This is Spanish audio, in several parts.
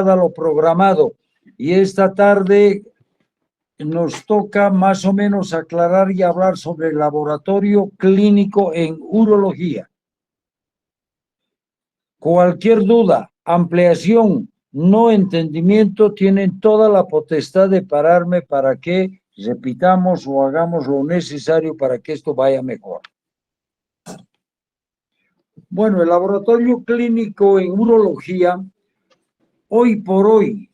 lo programado. Y esta tarde nos toca más o menos aclarar y hablar sobre el laboratorio clínico en urología. Cualquier duda, ampliación, no entendimiento, tienen toda la potestad de pararme para que repitamos o hagamos lo necesario para que esto vaya mejor. Bueno, el laboratorio clínico en urología, hoy por hoy,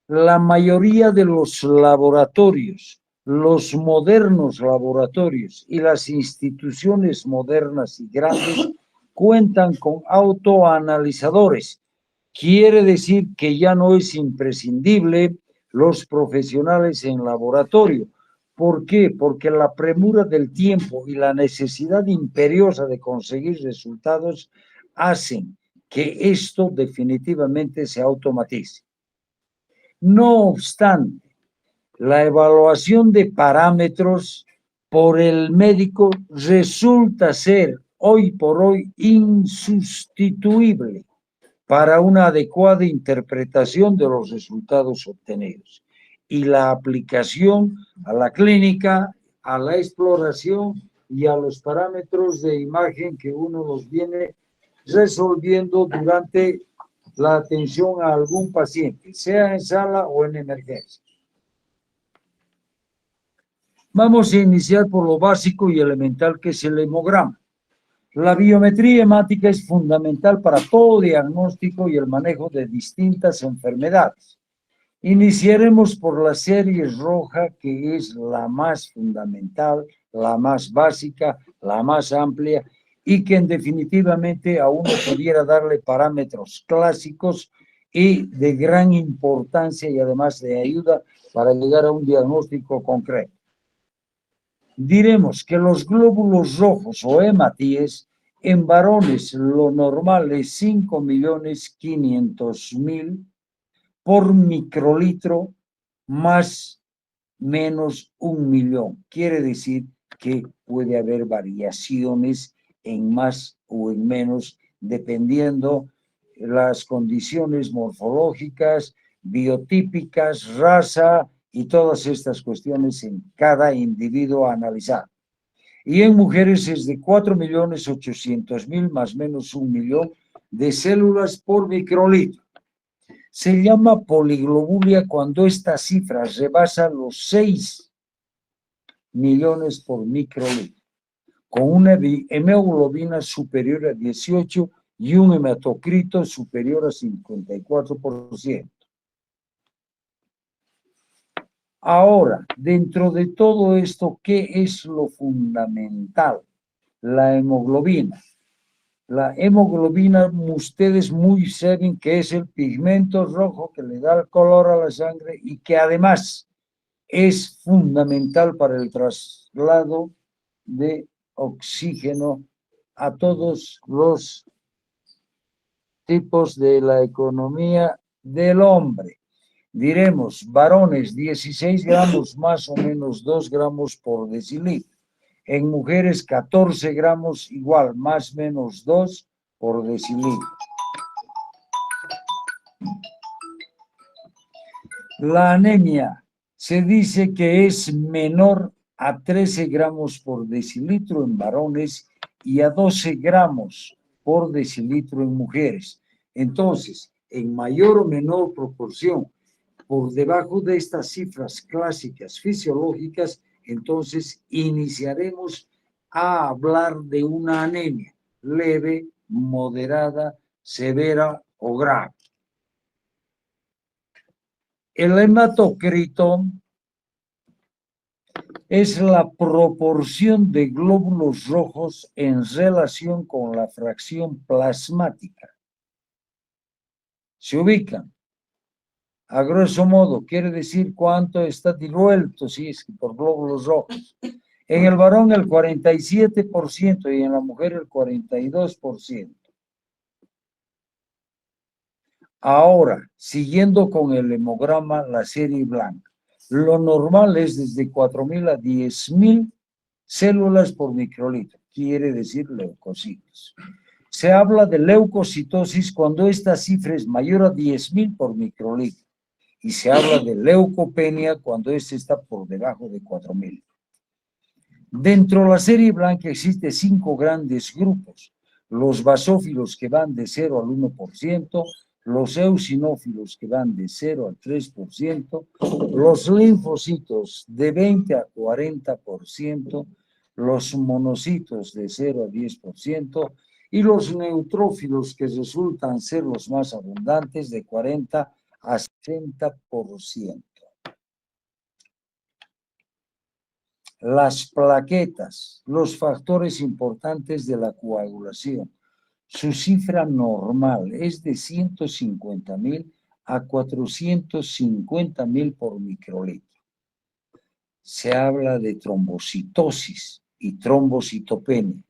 la mayoría de los laboratorios, los modernos laboratorios y las instituciones modernas y grandes cuentan con autoanalizadores. Quiere decir que ya no es imprescindible los profesionales en laboratorio. ¿Por qué? Porque la premura del tiempo y la necesidad imperiosa de conseguir resultados hacen que esto definitivamente se automatice. No obstante, la evaluación de parámetros por el médico resulta ser hoy por hoy insustituible para una adecuada interpretación de los resultados obtenidos y la aplicación a la clínica, a la exploración y a los parámetros de imagen que uno los viene resolviendo durante la atención a algún paciente, sea en sala o en emergencia. Vamos a iniciar por lo básico y elemental que es el hemograma. La biometría hemática es fundamental para todo diagnóstico y el manejo de distintas enfermedades. Iniciaremos por la serie roja, que es la más fundamental, la más básica, la más amplia y que definitivamente a uno pudiera darle parámetros clásicos y de gran importancia y además de ayuda para llegar a un diagnóstico concreto. Diremos que los glóbulos rojos o hematíes en varones lo normal es 5.500.000 por microlitro más menos 1.000.000. Quiere decir que puede haber variaciones en más o en menos dependiendo las condiciones morfológicas, biotípicas, raza y todas estas cuestiones en cada individuo analizado. Y en mujeres es de 4.800.000 más menos 1.000.000 de células por microlitro. Se llama poliglobulia cuando esta cifra rebasa los 6 millones por microlitro, con una hemoglobina superior a 18 y un hematocrito superior a 54%. Ahora, dentro de todo esto, ¿qué es lo fundamental? La hemoglobina. La hemoglobina, ustedes muy saben que es el pigmento rojo que le da el color a la sangre y que además es fundamental para el traslado de oxígeno a todos los tipos de la economía del hombre. Diremos, varones, 16 gramos más o menos 2 gramos por decilitro. En mujeres, 14 gramos igual, más o menos 2 por decilitro. La anemia se dice que es menor a 13 gramos por decilitro en varones y a 12 gramos por decilitro en mujeres. Entonces, en mayor o menor proporción, por debajo de estas cifras clásicas fisiológicas, entonces iniciaremos a hablar de una anemia leve, moderada, severa o grave. El hematocrito es la proporción de glóbulos rojos en relación con la fracción plasmática. Se ubican. A grosso modo, quiere decir cuánto está diluelto, si es que por glóbulos rojos. En el varón el 47% y en la mujer el 42%. Ahora, siguiendo con el hemograma, la serie blanca. Lo normal es desde 4.000 a 10.000 células por microlitro, quiere decir leucocitos. Se habla de leucocitosis cuando esta cifra es mayor a 10.000 por microlitro. Y se habla de leucopenia cuando este está por debajo de 4.000. Dentro de la serie blanca existen 5 grandes grupos. Los basófilos que van de 0 al 1%, los eosinófilos que van de 0 al 3%, los linfocitos de 20 a 40%, los monocitos de 0 a 10% y los neutrófilos que resultan ser los más abundantes de 40 a 60%. Las plaquetas, los factores importantes de la coagulación. Su cifra normal es de 150.000 a 450.000 por microlitro. Se habla de trombocitosis y trombocitopenia.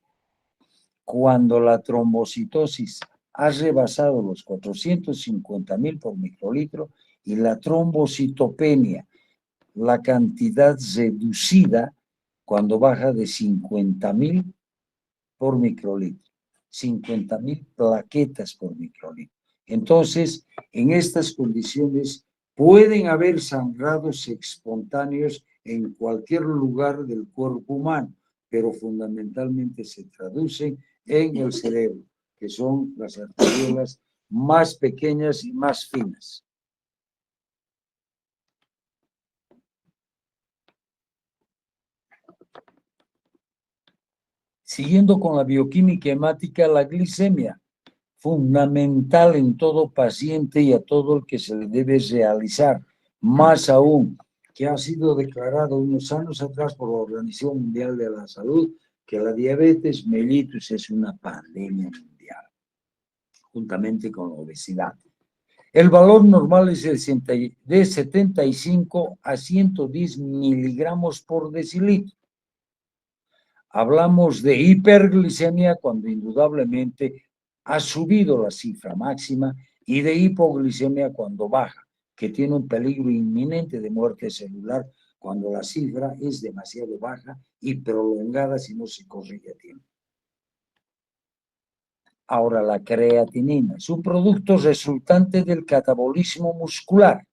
Cuando la trombocitosis ha rebasado los 450.000 por microlitro y la trombocitopenia, la cantidad reducida, cuando baja de 50.000 por microlitro, 50.000 plaquetas por microlitro. Entonces, en estas condiciones pueden haber sangrados espontáneos en cualquier lugar del cuerpo humano, pero fundamentalmente se traducen en el cerebro, que son las arteriolas más pequeñas y más finas. Siguiendo con la bioquímica hemática, la glicemia, fundamental en todo paciente y a todo el que se le debe realizar, más aún que ha sido declarado unos años atrás por la Organización Mundial de la Salud que la diabetes mellitus es una pandemia mundial, juntamente con la obesidad. El valor normal es de 75 a 110 miligramos por decilitro. Hablamos de hiperglicemia cuando indudablemente ha subido la cifra máxima y de hipoglicemia cuando baja, que tiene un peligro inminente de muerte celular cuando la cifra es demasiado baja y prolongada si no se corrige a tiempo. Ahora, la creatinina es un producto resultante del catabolismo muscular.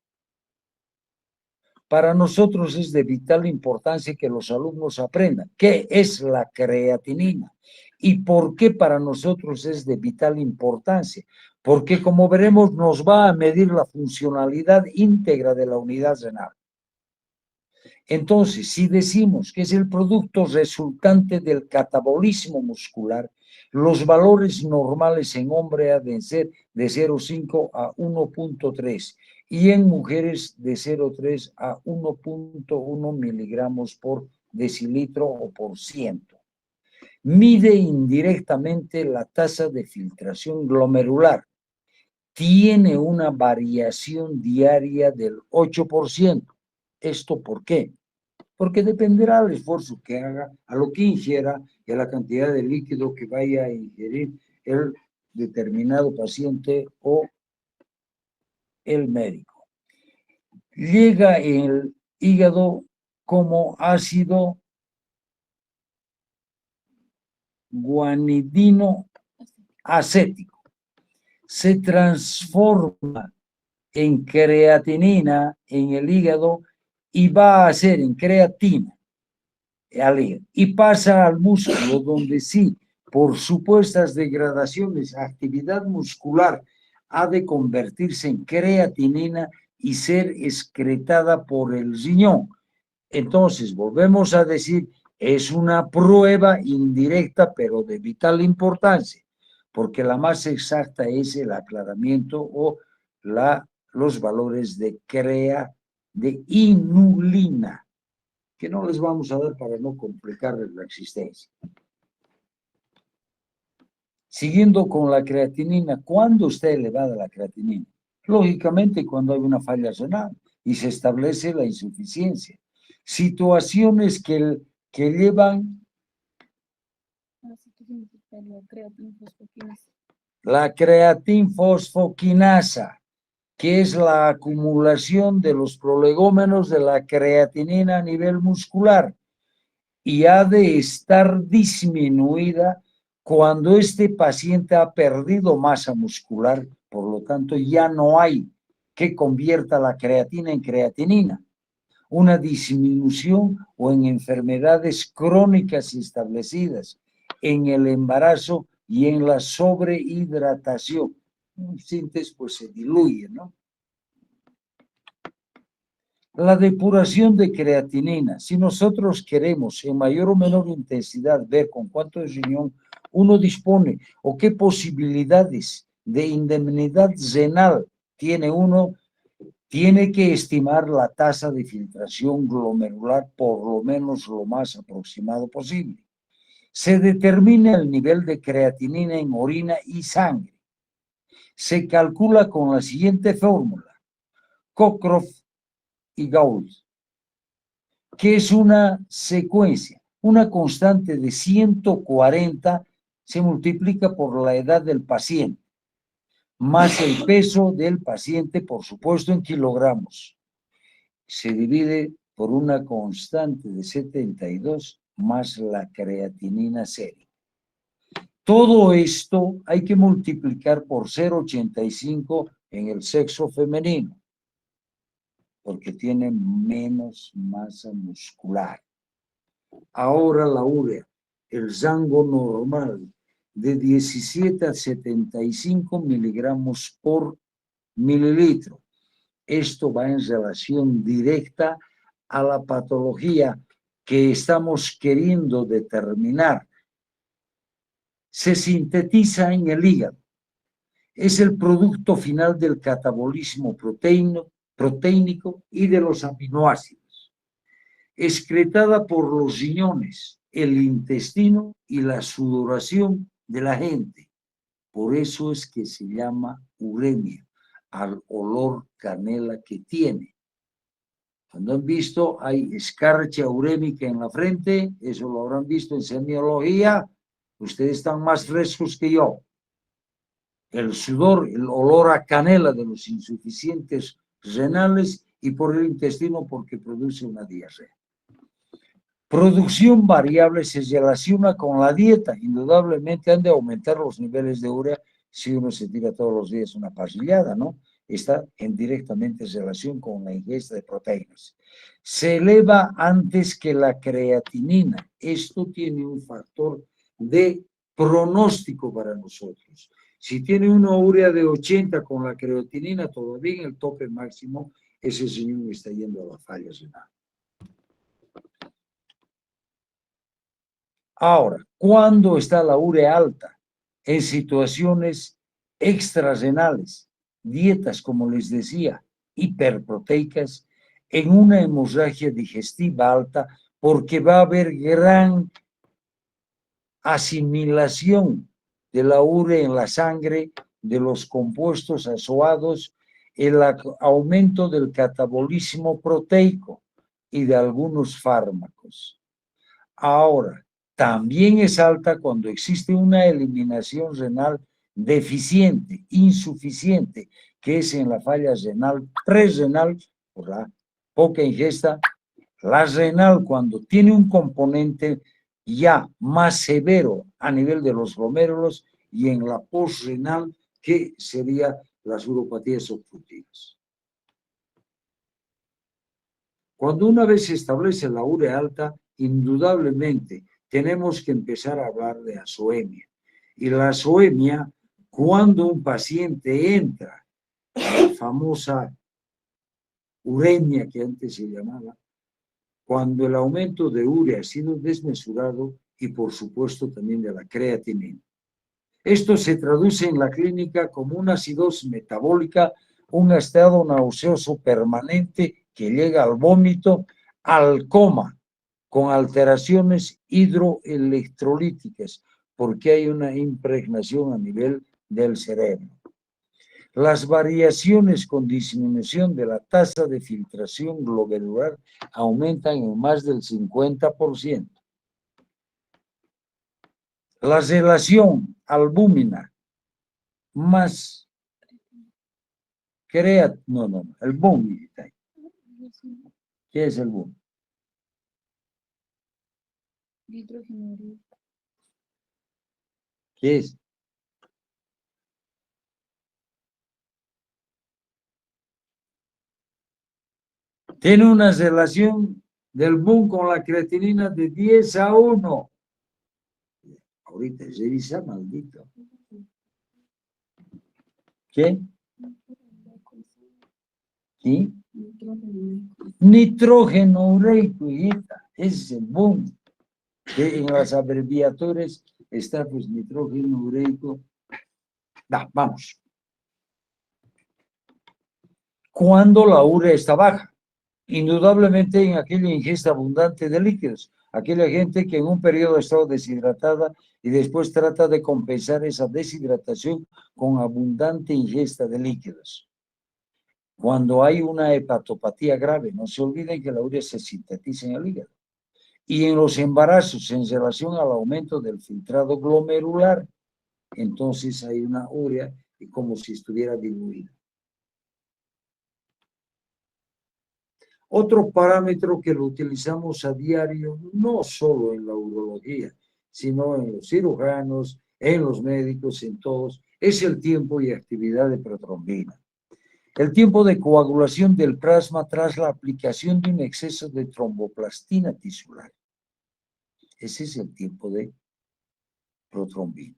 Para nosotros es de vital importancia que los alumnos aprendan qué es la creatinina y por qué para nosotros es de vital importancia. Porque, como veremos, nos va a medir la funcionalidad íntegra de la unidad renal. Entonces, si decimos que es el producto resultante del catabolismo muscular, los valores normales en hombre han de ser de 0,5 a 1,3 y en mujeres de 0,3 a 1,1 miligramos por decilitro o por ciento. Mide indirectamente la tasa de filtración glomerular. Tiene una variación diaria del 8%. ¿Esto por qué? Porque dependerá del esfuerzo que haga, a lo que ingiera y a la cantidad de líquido que vaya a ingerir el determinado paciente o el médico. Llega el hígado como ácido guanidino acético. Se transforma en creatinina en el hígado y va a ser en creatina y pasa al músculo, donde sí, por supuestas degradaciones, actividad muscular ha de convertirse en creatinina y ser excretada por el riñón. Entonces, volvemos a decir, es una prueba indirecta, pero de vital importancia, porque la más exacta es el aclaramiento o los valores de inulina, que no les vamos a dar para no complicarles la existencia. Siguiendo con la creatinina, ¿cuándo está elevada la creatinina? Lógicamente cuando hay una falla renal y se establece la insuficiencia. Situaciones que llevan la creatinfosfoquinasa, que es la acumulación de los prolegómenos de la creatinina a nivel muscular y ha de estar disminuida cuando este paciente ha perdido masa muscular, por lo tanto ya no hay que convierta la creatina en creatinina, una disminución o en enfermedades crónicas establecidas, en el embarazo y en la sobrehidratación. En síntesis, pues se diluye, ¿no? La depuración de creatinina. Si nosotros queremos en mayor o menor intensidad ver con cuánto de riñón uno dispone o qué posibilidades de indemnidad renal tiene uno, tiene que estimar la tasa de filtración glomerular por lo menos lo más aproximado posible. Se determina el nivel de creatinina en orina y sangre. Se calcula con la siguiente fórmula: Cockcroft y Gaul, que es una secuencia, una constante de 140 se multiplica por la edad del paciente, más el peso del paciente, por supuesto, en kilogramos. Se divide por una constante de 72 más la creatinina sérica. Todo esto hay que multiplicar por 0,85 en el sexo femenino, porque tiene menos masa muscular. Ahora la urea, el rango normal de 17 a 75 miligramos por mililitro. Esto va en relación directa a la patología que estamos queriendo determinar. Se sintetiza en el hígado. Es el producto final del catabolismo proteínico y de los aminoácidos. Excretada por los riñones, el intestino y la sudoración de la gente. Por eso es que se llama uremia, al olor canela que tiene. Cuando han visto, hay escarcha urémica en la frente, eso lo habrán visto en semiología, ustedes están más frescos que yo. El sudor, el olor a canela de los insuficientes renales y por el intestino porque produce una diarrea. Producción variable se relaciona con la dieta. Indudablemente han de aumentar los niveles de urea si uno se tira todos los días una pasillada, ¿no? Está en directamente relación con la ingesta de proteínas. Se eleva antes que la creatinina. Esto tiene un factor de pronóstico para nosotros. Si tiene una urea de 80 con la creatinina, todavía en el tope máximo, ese señor está yendo a la falla renal. Ahora, ¿cuándo está la urea alta? En situaciones extrarrenales, dietas, como les decía, hiperproteicas, en una hemorragia digestiva alta, porque va a haber gran asimilación de la urea en la sangre, de los compuestos azoados, el aumento del catabolismo proteico y de algunos fármacos. Ahora, también es alta cuando existe una eliminación renal deficiente, insuficiente, que es en la falla renal prerrenal, por la poca ingesta, la renal cuando tiene un componente ya más severo a nivel de los glomérulos y en la postrenal, que sería las uropatías obstructivas. Cuando una vez se establece la urea alta, indudablemente tenemos que empezar a hablar de azoemia. Y la azoemia, cuando un paciente entra a la famosa uremia que antes se llamaba, cuando el aumento de urea ha sido desmesurado y por supuesto también de la creatinina. Esto se traduce en la clínica como una acidosis metabólica, un estado nauseoso permanente que llega al vómito, al coma, con alteraciones hidroelectrolíticas, porque hay una impregnación a nivel del cerebro. Las variaciones con disminución de la tasa de filtración glomerular aumentan en más del 50%. La relación albúmina más el BUN. ¿Qué es el BUN? ¿Qué es? Tiene una relación del boom con la creatinina de 10:1. Ahorita se dice maldito. ¿Qué? ¿Sí? Nitrógeno ureico, hijita, ese es el boom. Que en las abreviaturas está pues nitrógeno ureico. Vamos. Cuando la urea está baja, indudablemente en aquella ingesta abundante de líquidos, aquella gente que en un periodo ha estado deshidratada y después trata de compensar esa deshidratación con abundante ingesta de líquidos. Cuando hay una hepatopatía grave, no se olviden que la urea se sintetiza en el hígado. Y en los embarazos, en relación al aumento del filtrado glomerular, entonces hay una urea como si estuviera diluida. Otro parámetro que lo utilizamos a diario, no solo en la urología, sino en los cirujanos, en los médicos, en todos, es el tiempo y actividad de protrombina. El tiempo de coagulación del plasma tras la aplicación de un exceso de tromboplastina tisular. Ese es el tiempo de protrombina.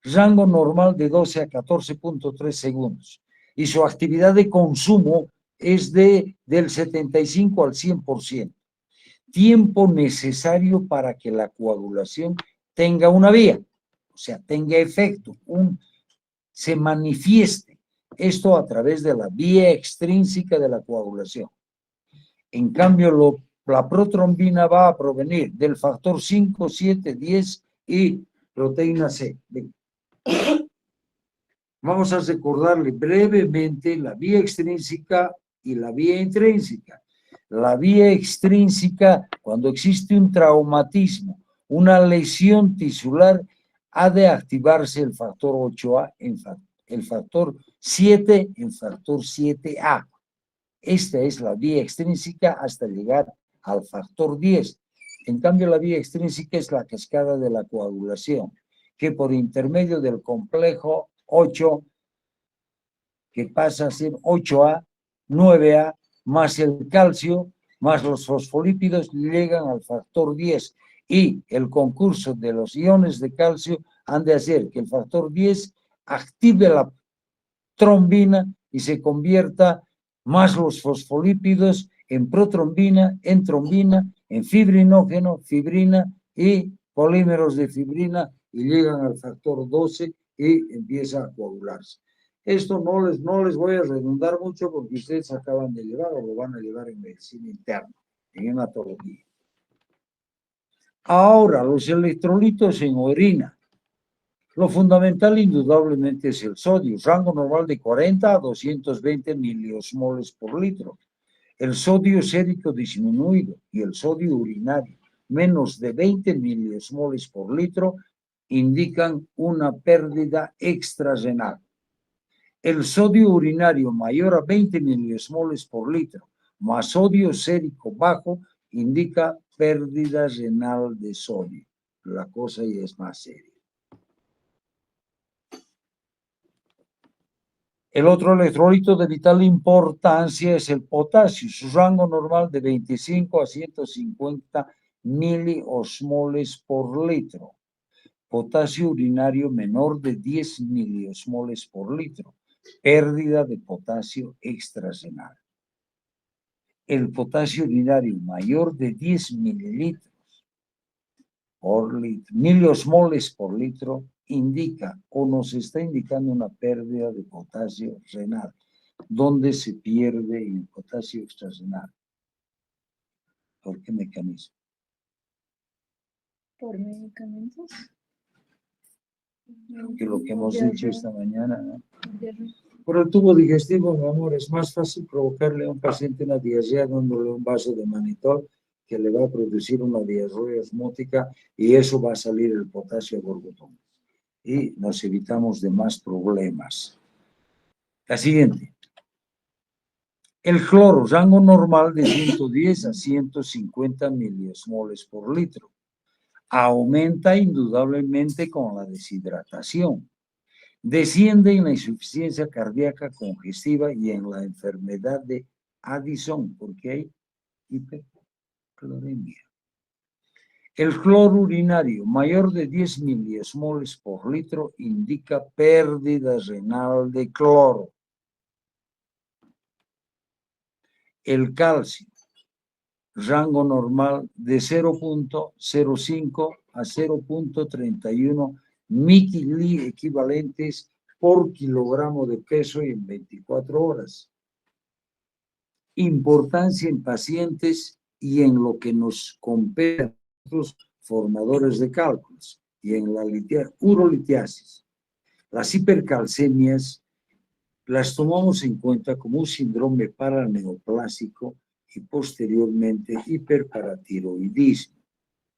Rango normal de 12 a 14.3 segundos. Y su actividad de consumo es del 75 al 100%. Tiempo necesario para que la coagulación tenga una vía, o sea, tenga efecto, se manifieste. Esto a través de la vía extrínseca de la coagulación. En cambio, la protrombina va a provenir del factor 5, 7, 10 y proteína C. Vamos a recordarle brevemente la vía extrínseca y la vía intrínseca. La vía extrínseca, cuando existe un traumatismo, una lesión tisular, ha de activarse el factor 8A, el factor 7 en factor 7A. Esta es la vía extrínseca hasta llegar al factor 10. En cambio, la vía extrínseca es la cascada de la coagulación, que por intermedio del complejo 8, que pasa a ser 8A, 9A, más el calcio, más los fosfolípidos, llegan al factor 10. Y el concurso de los iones de calcio han de hacer que el factor 10 active la trombina y se convierta más los fosfolípidos en protrombina, en trombina, en fibrinógeno, fibrina y polímeros de fibrina y llegan al factor 12 y empieza a coagularse. Esto no les voy a redundar mucho porque ustedes acaban de llevar o lo van a llevar en medicina interna, en hematología. Ahora, los electrolitos en orina. Lo fundamental indudablemente es el sodio, rango normal de 40 a 220 miliosmoles por litro. El sodio sérico disminuido y el sodio urinario menos de 20 miliosmoles por litro indican una pérdida extrarrenal. El sodio urinario mayor a 20 miliosmoles por litro más sodio sérico bajo indica pérdida renal de sodio. La cosa ya es más seria. El otro electrolito de vital importancia es el potasio, su rango normal de 25 a 150 miliosmoles por litro. Potasio urinario menor de 10 miliosmoles por litro. Pérdida de potasio extrarrenal. El potasio urinario mayor de 10 miliosmoles por litro indica o nos está indicando una pérdida de potasio renal. ¿Dónde se pierde el potasio extrarrenal? ¿Por qué mecanismo? ¿Por medicamentos? Que lo que hemos dicho esta mañana, ¿no? Por el tubo digestivo, mi amor, es más fácil provocarle a un paciente una diarrea dándole un vaso de manitol que le va a producir una diarrea osmótica y eso va a salir el potasio a borbotones. Y nos evitamos de más problemas. La siguiente. El cloro, rango normal de 110 a 150 miliosmoles por litro. Aumenta indudablemente con la deshidratación. Desciende en la insuficiencia cardíaca congestiva y en la enfermedad de Addison, porque hay hipercloremia. El cloro urinario mayor de 10 miliosmoles por litro indica pérdida renal de cloro. El calcio, rango normal de 0.05 a 0.31 miliequivalentes por kilogramo de peso en 24 horas. Importancia en pacientes y en lo que nos compete los formadores de cálculos y en la urolitiasis. Las hipercalcemias las tomamos en cuenta como un síndrome paraneoplásico y posteriormente hiperparatiroidismo.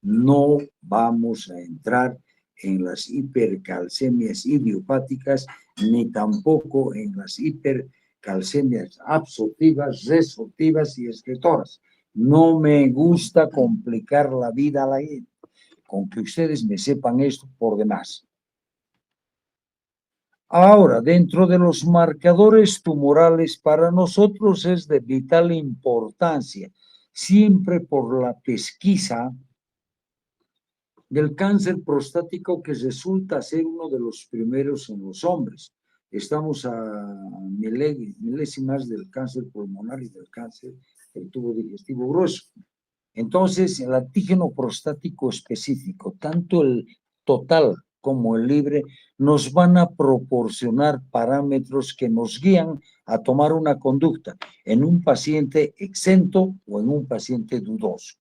No vamos a entrar en las hipercalcemias idiopáticas ni tampoco en las hipercalcemias absortivas, resortivas y excretoras. No me gusta complicar la vida a la gente. Con que ustedes me sepan esto por demás. Ahora, dentro de los marcadores tumorales, para nosotros es de vital importancia, siempre por la pesquisa del cáncer prostático que resulta ser uno de los primeros en los hombres. Estamos a milésimas del cáncer pulmonar y del cáncer del tubo digestivo grueso. Entonces, el antígeno prostático específico, tanto el total como el libre, nos van a proporcionar parámetros que nos guían a tomar una conducta en un paciente exento o en un paciente dudoso.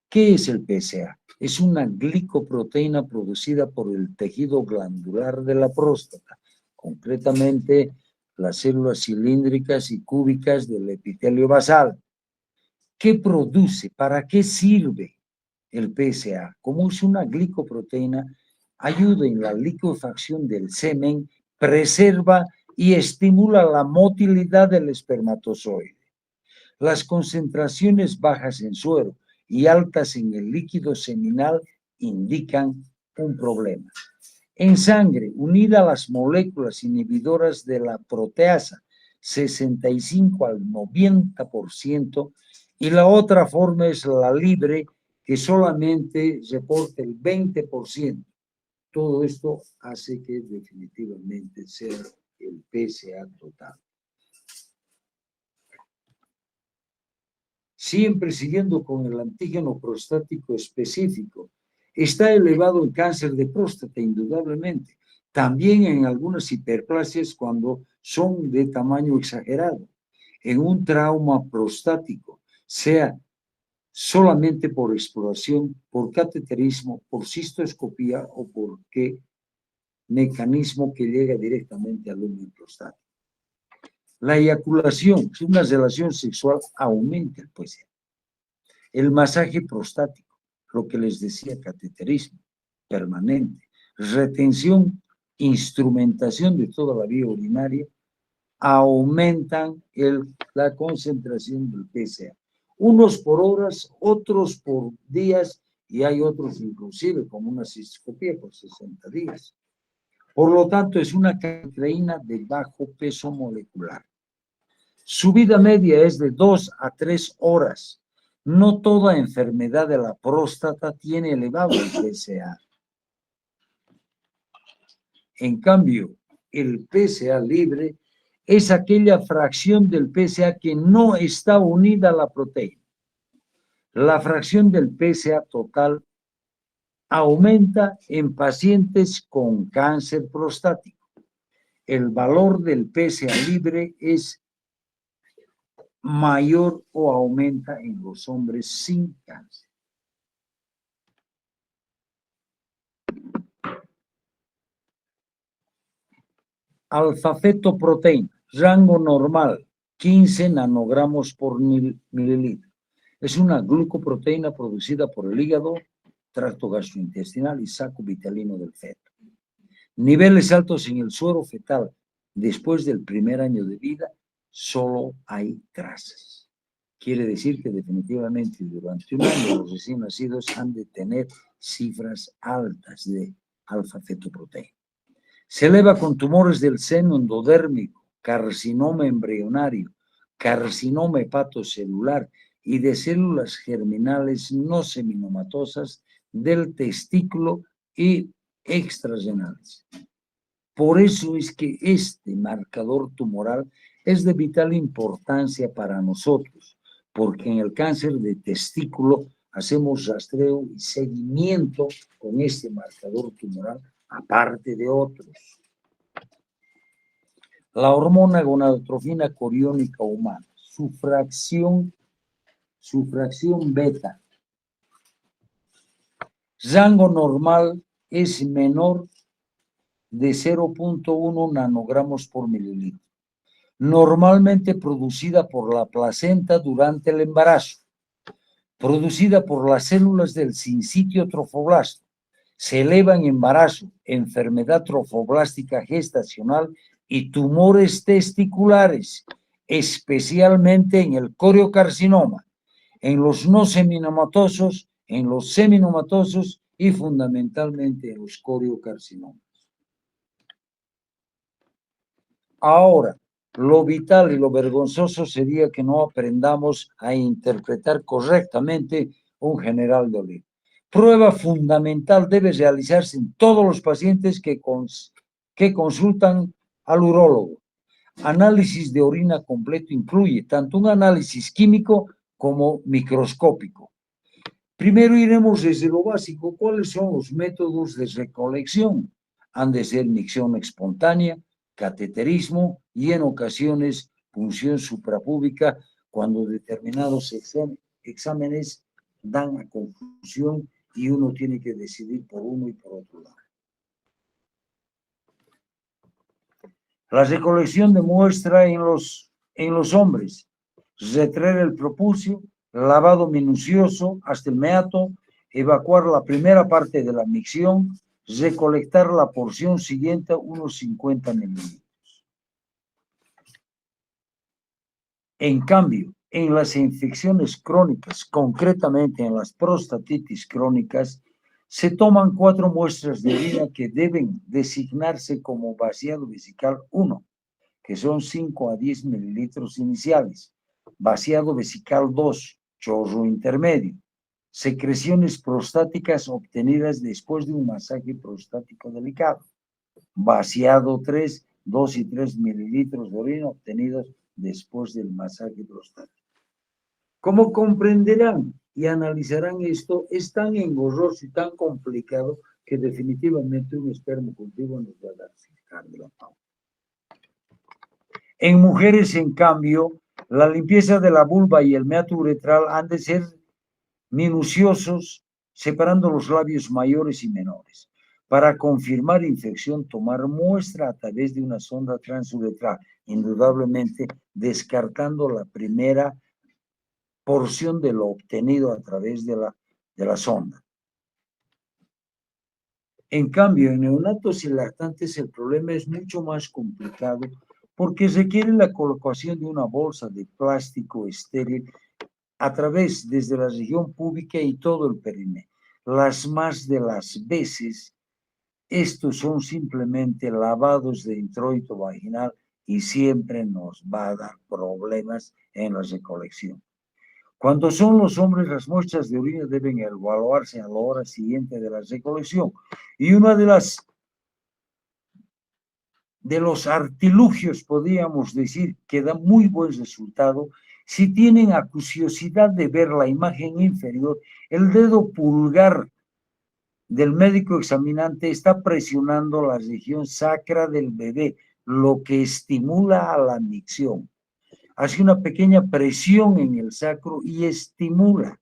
¿Qué es el PSA? Es una glicoproteína producida por el tejido glandular de la próstata, concretamente las células cilíndricas y cúbicas del epitelio basal. ¿Qué produce? ¿Para qué sirve el PSA? Como es una glicoproteína, ayuda en la liquefacción del semen, preserva y estimula la motilidad del espermatozoide. Las concentraciones bajas en suero y altas en el líquido seminal indican un problema. En sangre, unida a las moléculas inhibidoras de la proteasa, 65 al 90%, y la otra forma es la libre, que solamente reporta el 20%. Todo esto hace que definitivamente sea el PSA total. Siempre siguiendo con el antígeno prostático específico, está elevado en cáncer de próstata, indudablemente. También en algunas hiperplasias cuando son de tamaño exagerado. En un trauma prostático, sea solamente por exploración, por cateterismo, por cistoscopía o por qué mecanismo que llega directamente al lumen prostático. La eyaculación, si una relación sexual aumenta el PSA. El masaje prostático, lo que les decía, cateterismo permanente, retención, instrumentación de toda la vía urinaria, aumentan la concentración del PSA. Unos por horas, otros por días, y hay otros inclusive como una cistoscopía por 60 días. Por lo tanto, es una creatina de bajo peso molecular. Su vida media es de 2 a 3 horas. No toda enfermedad de la próstata tiene elevado el PSA. En cambio, el PSA libre es aquella fracción del PSA que no está unida a la proteína. La fracción del PSA total aumenta en pacientes con cáncer prostático. El valor del PSA libre es mayor o aumenta en los hombres sin cáncer. Alfa-fetoproteína, rango normal, 15 nanogramos por mililitro. Es una glucoproteína producida por el hígado, tracto gastrointestinal y saco vitalino del feto. Niveles altos en el suero fetal después del primer año de vida, solo hay trazas. Quiere decir que definitivamente durante un año los recién nacidos han de tener cifras altas de alfa-fetoproteína. Se eleva con tumores del seno endodérmico, carcinoma embrionario, carcinoma hepatocelular y de células germinales no seminomatosas del testículo y extrarrenales. Por eso es que este marcador tumoral es de vital importancia para nosotros, porque en el cáncer de testículo hacemos rastreo y seguimiento con este marcador tumoral, aparte de otros. La hormona gonadotrofina coriónica humana, su fracción beta, rango normal es menor de 0.1 nanogramos por mililitro, normalmente producida por la placenta durante el embarazo, producida por las células del sincitio trofoblasto, se eleva en embarazo, enfermedad trofoblástica gestacional y tumores testiculares, especialmente en el coriocarcinoma, en los no seminomatosos, en los seminomatosos y fundamentalmente en los coriocarcinomas. Ahora, lo vital y lo vergonzoso sería que no aprendamos a interpretar correctamente un general de Oliva. Prueba fundamental debe realizarse en todos los pacientes que consultan al urólogo. Análisis de orina completo incluye tanto un análisis químico como microscópico. Primero iremos desde lo básico. ¿Cuáles son los métodos de recolección? Han de ser micción espontánea, cateterismo y en ocasiones punción suprapúbica cuando determinados exámenes dan a confusión y uno tiene que decidir por uno y por otro lado. La recolección de muestra en los hombres, retrer el propucio, lavado minucioso hasta el meato, evacuar la primera parte de la micción, recolectar la porción siguiente, unos 50 mililitros. En cambio, en las infecciones crónicas, concretamente en las prostatitis crónicas, se toman 4 muestras de orina que deben designarse como vaciado vesical 1, que son 5 a 10 mililitros iniciales, vaciado vesical 2, chorro intermedio, secreciones prostáticas obtenidas después de un masaje prostático delicado, vaciado 3, 2 y 3 mililitros de orina obtenidos después del masaje prostático. Como comprenderán y analizarán esto, es tan engorroso y tan complicado que definitivamente un espermocultivo nos va a dar fijar de la pauta. En mujeres, en cambio, la limpieza de la vulva y el meato uretral han de ser minuciosos, separando los labios mayores y menores. Para confirmar infección, tomar muestra a través de una sonda transuretral, indudablemente descartando la primera porción de lo obtenido a través de la sonda. En cambio, en neonatos y lactantes el problema es mucho más complicado porque requiere la colocación de una bolsa de plástico estéril a través desde la región púbica y todo el perine. Las más de las veces, estos son simplemente lavados de introito vaginal y siempre nos va a dar problemas en la recolección. Cuando son los hombres, las muestras de orina deben evaluarse a la hora siguiente de la recolección. Y una de los artilugios, podríamos decir, que da muy buen resultado, si tienen acuciosidad de ver la imagen inferior, el dedo pulgar del médico examinante está presionando la región sacra del bebé, lo que estimula a la micción. Hace una pequeña presión en el sacro y estimula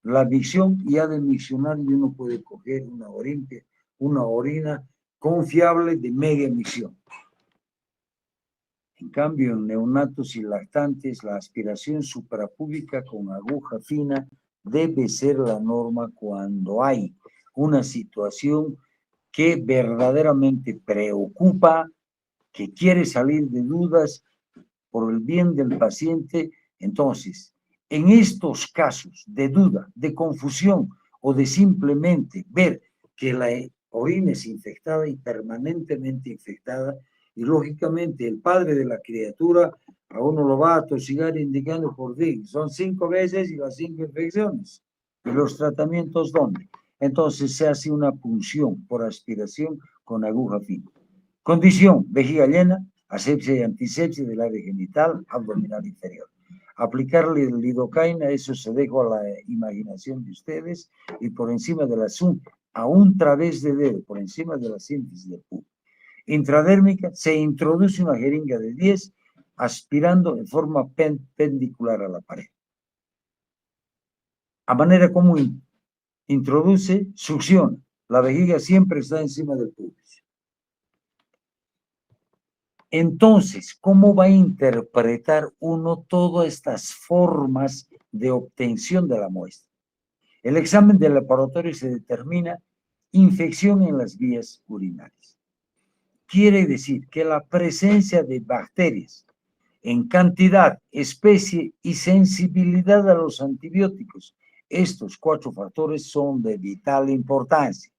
la micción, y ha de miccionar y uno puede coger una orina confiable de media micción. En cambio, en neonatos y lactantes, la aspiración suprapúbica con aguja fina debe ser la norma cuando hay una situación que verdaderamente preocupa, que quiere salir de dudas por el bien del paciente. Entonces, en estos casos de duda, de confusión o de simplemente ver que la orina es infectada y permanentemente infectada, y lógicamente el padre de la criatura a uno lo va a tosigar indicando por fin, son 5 veces y las 5 infecciones. ¿Y los tratamientos dónde? Entonces se hace una punción por aspiración con aguja fina. Condición, vejiga llena, asepsia y antisepsia del área genital, abdominal inferior. Aplicarle lidocaína, eso se deja a la imaginación de ustedes, y por encima de la a un través de dedo, por encima de la síntesis del pubis. Intradérmica, se introduce una jeringa de 10, aspirando en forma perpendicular a la pared. A manera como introduce, succiona. La vejiga siempre está encima del pubis. Entonces, ¿cómo va a interpretar uno todas estas formas de obtención de la muestra? El examen del laboratorio se determina infección en las vías urinarias. Quiere decir que la presencia de bacterias en cantidad, especie y sensibilidad a los antibióticos, estos 4 factores son de vital importancia.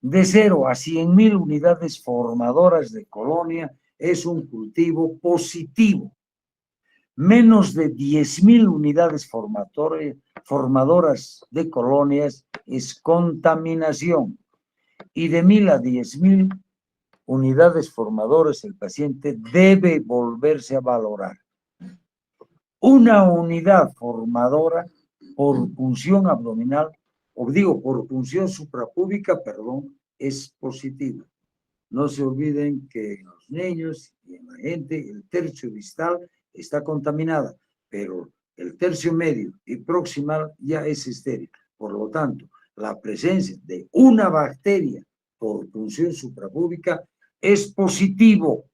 De 0 a 100,000 unidades formadoras de colonia es un cultivo positivo. Menos de 10,000 unidades formadoras de colonias es contaminación. Y de 1,000 a 10,000 unidades formadoras, el paciente debe volverse a valorar. Una unidad formadora por punción abdominal, o digo, por punción suprapúbica, perdón, es positiva. No se olviden que en los niños y en la gente el tercio distal está contaminada, pero el tercio medio y proximal ya es estéril. Por lo tanto, la presencia de una bacteria por punción suprapúbica es positivo.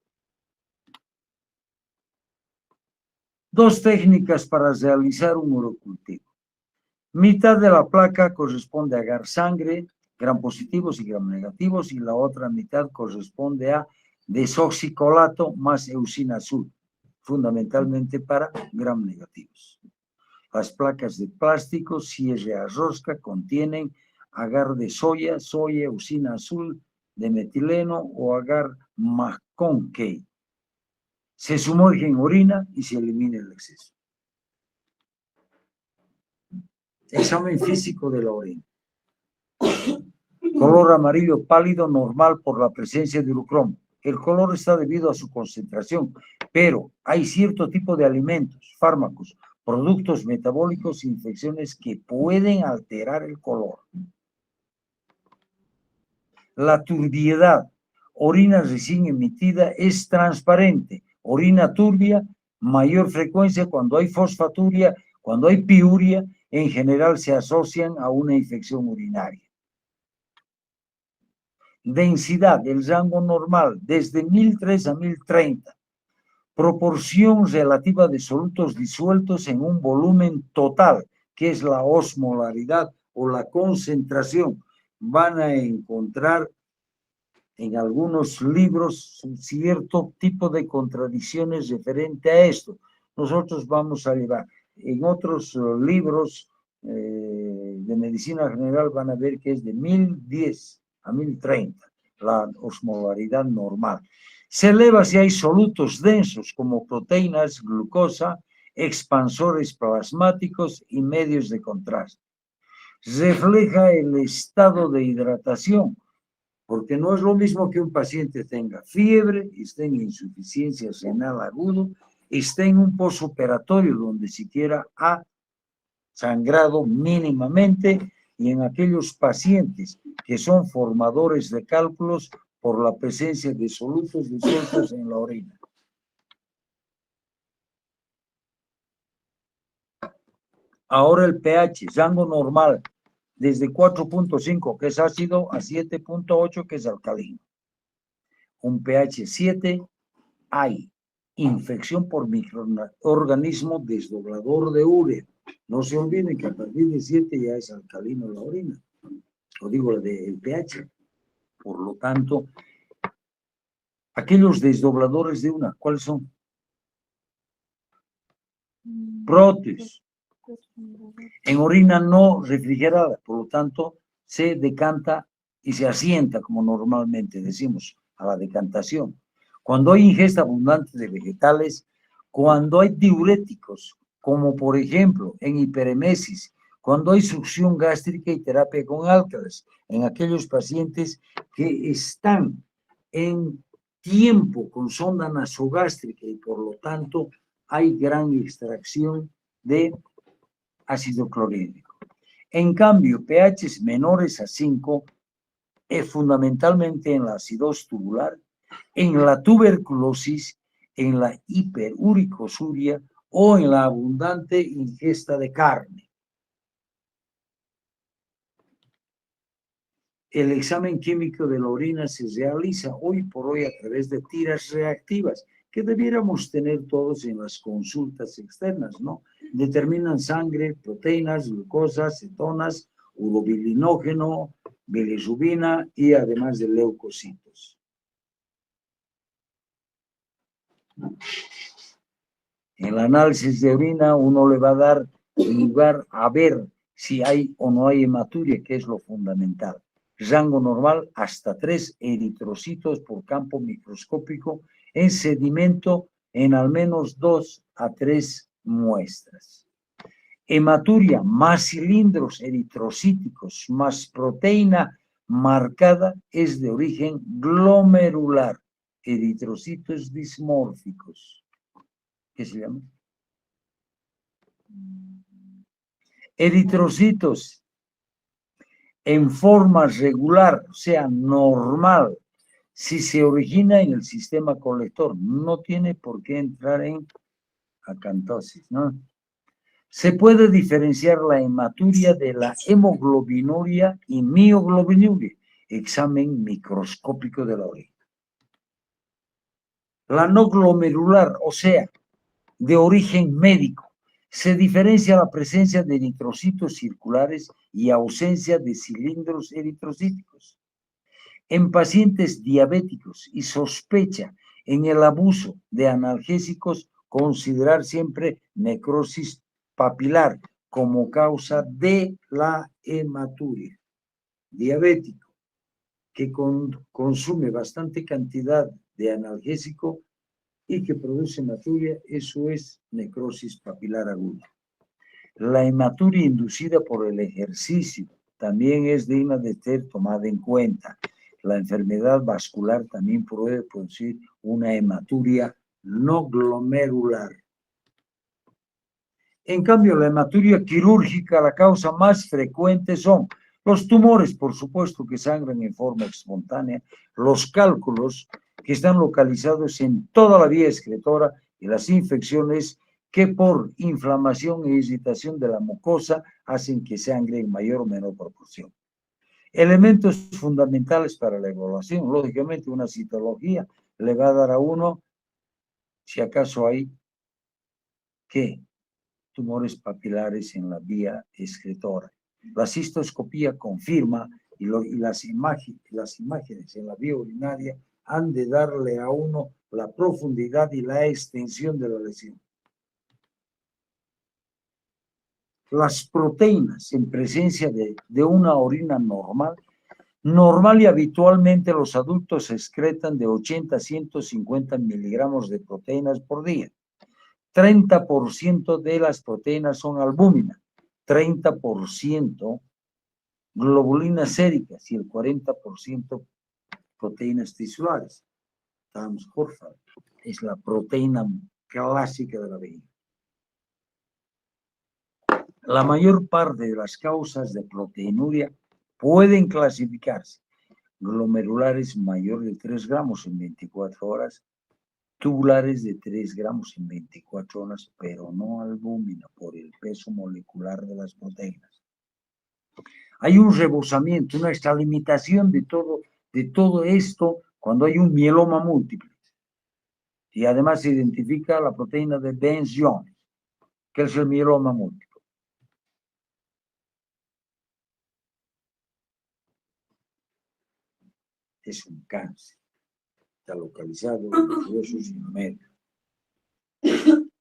2 técnicas para realizar un urocultivo. Mitad de la placa corresponde a agar sangre, gram positivos y gram negativos, y la otra mitad corresponde a desoxicolato más eusina azul, fundamentalmente para gram negativos. Las placas de plástico, cierre a rosca, contienen agar de soya, eusina azul, de metileno o agar McConkey. Se sumerge en orina y se elimina el exceso. Examen físico de la orina. Color amarillo pálido normal por la presencia de urucromo. El color está debido a su concentración, pero hay cierto tipo de alimentos, fármacos, productos metabólicos e infecciones que pueden alterar el color. La turbiedad. Orina recién emitida es transparente. Orina turbia, mayor frecuencia cuando hay fosfaturia, cuando hay piuria, en general se asocian a una infección urinaria. Densidad del rango normal, desde 1003 a 1030. Proporción relativa de solutos disueltos en un volumen total, que es la osmolaridad o la concentración. Van a encontrar en algunos libros un cierto tipo de contradicciones referente a esto. Nosotros vamos a llevar. En otros libros de medicina general van a ver que es de 1010 a 1030, la osmolaridad normal. Se eleva si hay solutos densos como proteínas, glucosa, expansores plasmáticos y medios de contraste. Refleja el estado de hidratación, porque no es lo mismo que un paciente tenga fiebre, esté en insuficiencia renal agudo, esté en un posoperatorio donde siquiera ha sangrado mínimamente, y en aquellos pacientes que son formadores de cálculos por la presencia de solutos disueltos en la orina. Ahora el pH, rango normal, desde 4.5, que es ácido, a 7.8, que es alcalino. Un pH 7, hay infección por microorganismo desdoblador de urea. No se olviden que a partir de 7 ya es alcalino la orina, o digo el pH. Por lo tanto, aquellos desdobladores de una, ¿cuáles son? Proteus, En orina no refrigerada, por lo tanto, se decanta y se asienta, como normalmente decimos, a la decantación. Cuando hay ingesta abundante de vegetales, cuando hay diuréticos, como por ejemplo en hiperemesis, cuando hay succión gástrica y terapia con álcalis, en aquellos pacientes que están en tiempo con sonda nasogástrica y por lo tanto hay gran extracción de ácido clorhídrico. En cambio, pHs menores a 5, fundamentalmente en la acidosis tubular, en la tuberculosis, en la hiperuricosuria o en la abundante ingesta de carne. El examen químico de la orina se realiza hoy por hoy a través de tiras reactivas que debiéramos tener todos en las consultas externas, ¿no? Determinan sangre, proteínas, glucosa, cetonas, urobilinógeno, bilirrubina y además de leucocitos. En el análisis de orina uno le va a dar lugar a ver si hay o no hay hematuria, que es lo fundamental. Rango normal hasta 3 eritrocitos por campo microscópico en sedimento en al menos 2 a 3 muestras. Hematuria más cilindros eritrocíticos más proteína marcada es de origen glomerular, eritrocitos dismórficos. ¿Qué se llama? Eritrocitos en forma regular, o sea, normal, si se origina en el sistema colector, no tiene por qué entrar en acantosis, ¿no? Se puede diferenciar la hematuria de la hemoglobinuria y mioglobinuria, examen microscópico de la orina. La no glomerular, o sea, de origen médico, se diferencia la presencia de eritrocitos circulares y ausencia de cilindros eritrocíticos. En pacientes diabéticos y sospecha en el abuso de analgésicos, considerar siempre necrosis papilar como causa de la hematuria. Diabético que consume bastante cantidad de analgésico y que produce hematuria, eso es necrosis papilar aguda. La hematuria inducida por el ejercicio también es digna de ser tomada en cuenta. La enfermedad vascular también puede producir una hematuria no glomerular. En cambio, la hematuria quirúrgica, la causa más frecuente son los tumores, por supuesto, que sangran en forma espontánea, los cálculos, que están localizados en toda la vía excretora, y las infecciones que por inflamación e irritación de la mucosa hacen que sangre en mayor o menor proporción. Elementos fundamentales para la evaluación. Lógicamente, una citología le va a dar a uno, si acaso hay, ¿qué? Tumores papilares en la vía excretora. La cistoscopía confirma y las imágenes en la vía urinaria han de darle a uno la profundidad y la extensión de la lesión. Las proteínas en presencia de una orina normal y habitualmente los adultos excretan de 80 a 150 miligramos de proteínas por día. 30% de las proteínas son albúmina, 30% globulinas séricas y el 40% proteínas tisulares. Tams-Horford es la proteína clásica de la vejiga. La mayor parte de las causas de proteinuria pueden clasificarse: glomerulares mayor de 3 gramos en 24 horas, tubulares de 3 gramos en 24 horas, pero no albúmina por el peso molecular de las proteínas. Hay un rebosamiento, una extralimitación de todo esto cuando hay un mieloma múltiple. Y además se identifica la proteína de Benz-Jones, que es el mieloma múltiple. Es un cáncer. Está localizado en los huesos intermedios.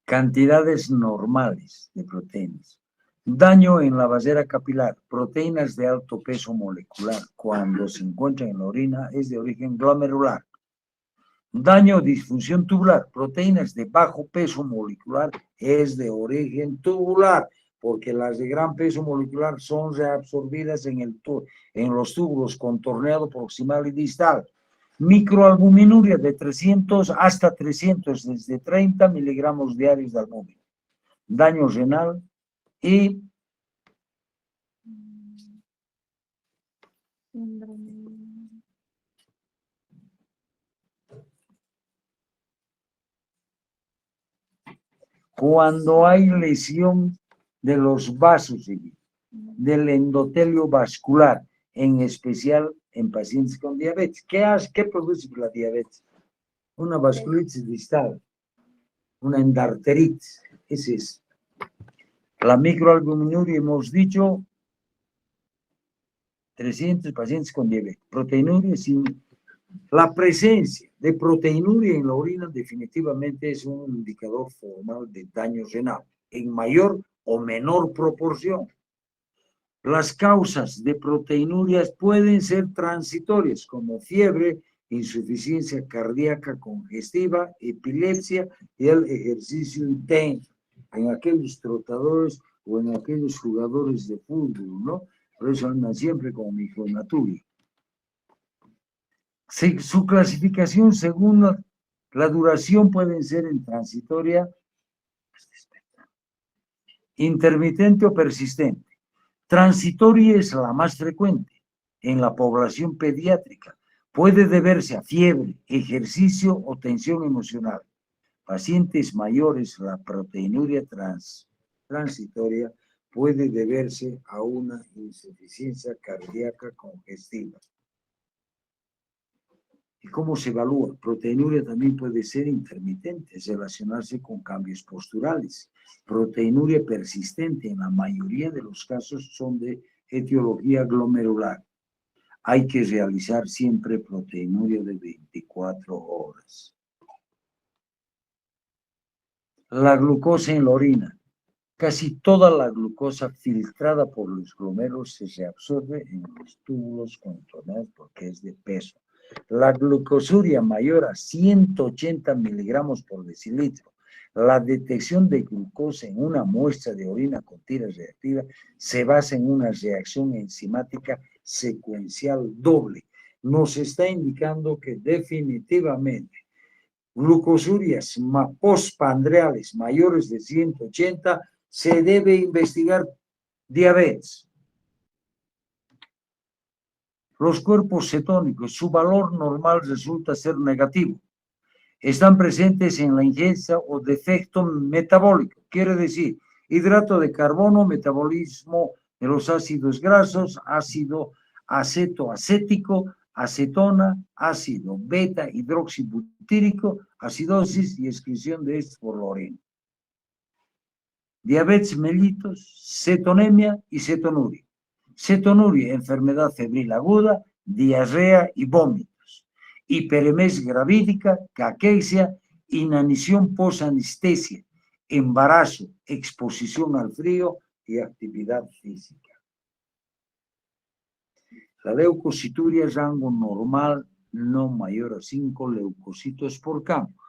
Cantidades normales de proteínas. Daño en la vasera capilar, proteínas de alto peso molecular, cuando se encuentran en la orina, es de origen glomerular. Daño o disfunción tubular, proteínas de bajo peso molecular, es de origen tubular, porque las de gran peso molecular son reabsorbidas en los túbulos contorneado proximal y distal. Microalbuminuria de 300 hasta 300, desde 30 miligramos diarios de albúmina. Daño renal y cuando hay lesión de los vasos del endotelio vascular, en especial en pacientes con diabetes. ¿Qué produce la diabetes? Una vasculitis distal, una endarteritis. Ese es. La microalbuminuria, hemos dicho, 300 pacientes con diabetes. Proteinuria, la presencia de proteinuria en la orina definitivamente es un indicador formal de daño renal, en mayor o menor proporción. Las causas de proteinurias pueden ser transitorias, como fiebre, insuficiencia cardíaca congestiva, epilepsia y el ejercicio intenso, en aquellos trotadores o en aquellos jugadores de fútbol, ¿no? Por eso andan siempre con micronaturia. Su clasificación según la duración pueden ser en transitoria, intermitente o persistente. Transitoria es la más frecuente en la población pediátrica. Puede deberse a fiebre, ejercicio o tensión emocional. Pacientes mayores, la proteinuria transitoria puede deberse a una insuficiencia cardíaca congestiva. ¿Y cómo se evalúa? Proteinuria también puede ser intermitente, relacionarse con cambios posturales. Proteinuria persistente, en la mayoría de los casos, son de etiología glomerular. Hay que realizar siempre proteinuria de 24 horas. La glucosa en la orina. Casi toda la glucosa filtrada por los glomérulos se reabsorbe en los túbulos contorneados porque es de peso. La glucosuria mayor a 180 miligramos por decilitro. La detección de glucosa en una muestra de orina con tira reactiva se basa en una reacción enzimática secuencial doble. Nos está indicando que definitivamente glucosurias postpandreales mayores de 180 se debe investigar diabetes. Los cuerpos cetónicos, su valor normal resulta ser negativo. Están presentes en la ingesta o defecto metabólico, quiere decir, hidrato de carbono, metabolismo de los ácidos grasos, ácido acetoacético, acetona, ácido beta hidroxibutírico, acidosis y excreción de estos por la orina. Diabetes mellitus, cetonemia y cetonuria. Cetonuria, enfermedad febril aguda, diarrea y vómitos. Hiperemesis gravídica, caquexia, inanición posanestesia, embarazo, exposición al frío y actividad física. La leucocituria, rango normal, no mayor a 5 leucocitos por campo.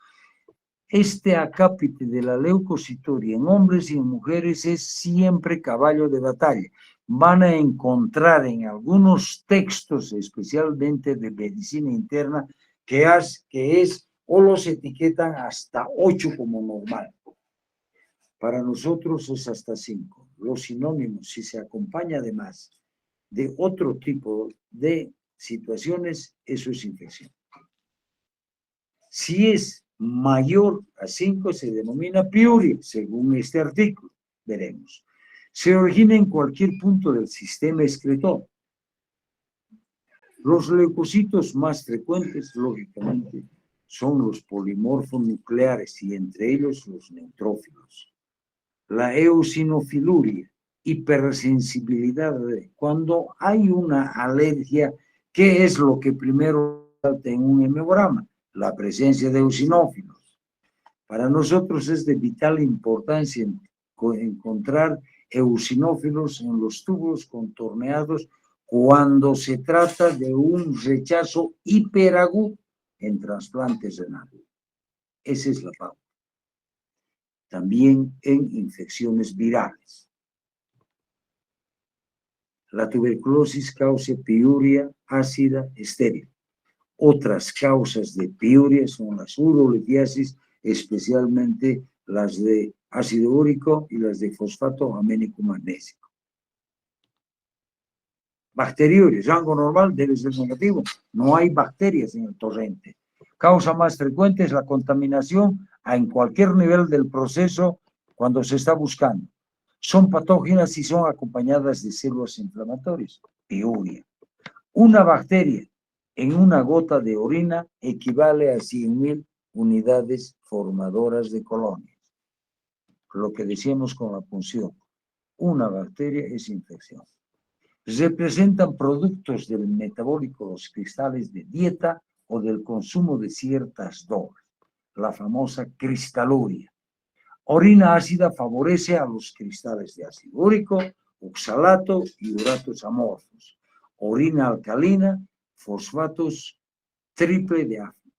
Este acápite de la leucocituria en hombres y en mujeres es siempre caballo de batalla. Van a encontrar en algunos textos, especialmente de medicina interna, que es o los etiquetan hasta 8 como normal. Para nosotros es hasta 5. Los sinónimos, si se acompaña además de otro tipo de situaciones, eso es infección. Si es mayor a 5 se denomina piuria, según este artículo, veremos. Se origina en cualquier punto del sistema excretor. Los leucocitos más frecuentes, lógicamente, son los polimorfos nucleares y entre ellos los neutrófilos. La eosinofiluria, hipersensibilidad, cuando hay una alergia, ¿qué es lo que primero salta en un hemograma? La presencia de eosinófilos. Para nosotros es de vital importancia encontrar eosinófilos en los túbulos contorneados cuando se trata de un rechazo hiperagudo en trasplantes renales. Esa es la pauta. También en infecciones virales. La tuberculosis causa piuria ácida estéril. Otras causas de piuria son las urolitiasis, especialmente las de ácido úrico y las de fosfato aménico magnésico. Bacteriurias, rango normal debe ser negativo. No hay bacterias en el torrente. Causa más frecuente es la contaminación en cualquier nivel del proceso cuando se está buscando. Son patógenas y son acompañadas de células inflamatorias. Piuria. Una bacteria en una gota de orina equivale a 100.000 unidades formadoras de colonias. Lo que decíamos con la punción. Una bacteria es infección. Representan productos del metabólico, los cristales de dieta o del consumo de ciertas drogas, la famosa cristaluria. Orina ácida favorece a los cristales de ácido úrico, oxalato y uratos amorfos. Orina alcalina, fosfatos triple de ácido.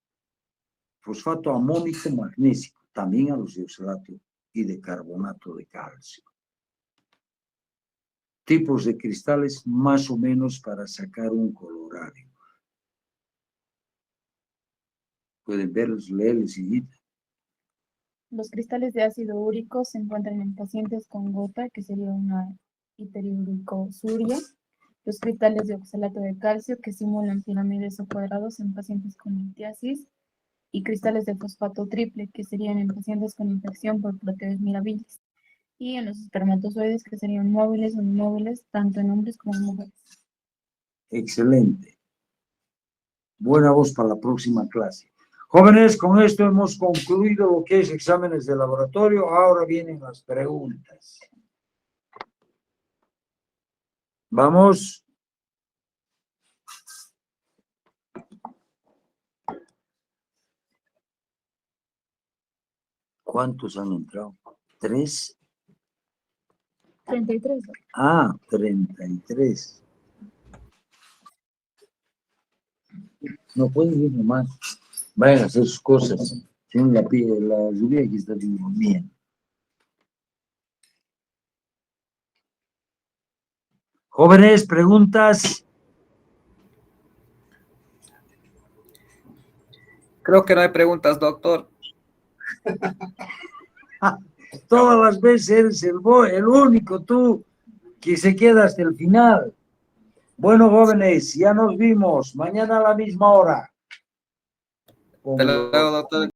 Fosfato amónico magnésico, también a los de oxalato y de carbonato de calcio. Tipos de cristales más o menos para sacar un colorario. Pueden verlos, leerles y Los cristales de ácido úrico se encuentran en pacientes con gota, que sería una hiperuricosuria. Los cristales de oxalato de calcio, que simulan pirámides o cuadrados en pacientes con litiasis. Y cristales de fosfato triple, que serían en pacientes con infección por Proteus mirabilis. Y en los espermatozoides, que serían móviles o inmóviles, tanto en hombres como en mujeres. Excelente. Buena voz para la próxima clase. Jóvenes, con esto hemos concluido lo que es exámenes de laboratorio. Ahora vienen las preguntas. Vamos. ¿Cuántos han entrado? ¿3? 33. Ah, 33. No pueden ir nomás. Vayan a hacer sus cosas. Tienen la lluvia aquí está bien. Jóvenes, preguntas. Creo que no hay preguntas, doctor. Todas las veces eres el único tú que se queda hasta el final. Bueno, jóvenes, ya nos vimos. Mañana a la misma hora. Hasta luego, doctor.